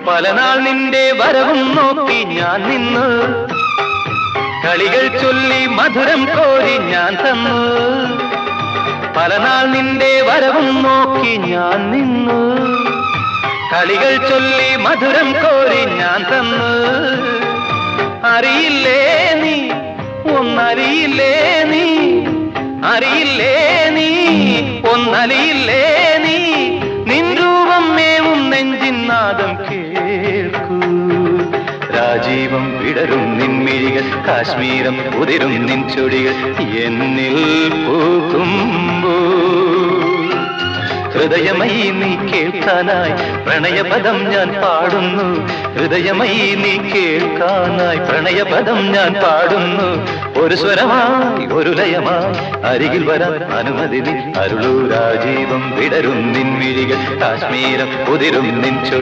പലനാൾ നിന്റെ വരവും നോക്കി ഞാൻ നിന്നു, കളികൾ ചൊല്ലി മധുരം കോരി ഞാൻ തന്നു. പലനാൾ നിന്റെ വരവും നോക്കി ഞാൻ നിന്നു, കളികൾ ചൊല്ലി മധുരം കോരി ഞാൻ തന്നു. അറിയില്ലേ നീ, ഒന്നറിയില്ലേ നീ, അറിയില്ലേ നീ, ഒന്നറിയില്ലേ നീ, നിൻ രൂപം മേവും നെഞ്ചിൻ നാദം കേൾക്കൂ. രാജീവം വിടരും നിൻമിഴികൾ, കാശ്മീരം ഉതിരും നിൻ ചൊടികൾ എന്നിൽ പൂക്കുമ്പോ. ഹൃദയമയി നീ കേൾക്കാനായി പ്രണയപദം ഞാൻ പാടുന്നു, ഹൃദയമയി നീ കേൾക്കാനായി പ്രണയപദം ഞാൻ പാടുന്നു. ഒരു സ്വരമായി ഒരു ലയമായി അരികിൽ വരാൻ അനുമതി നീ അരുളൂ. രാജീവം വിടരും നിൻമിഴികൾ, കാശ്മീരം ഉതിരും നിൻ ചൊടികൾ.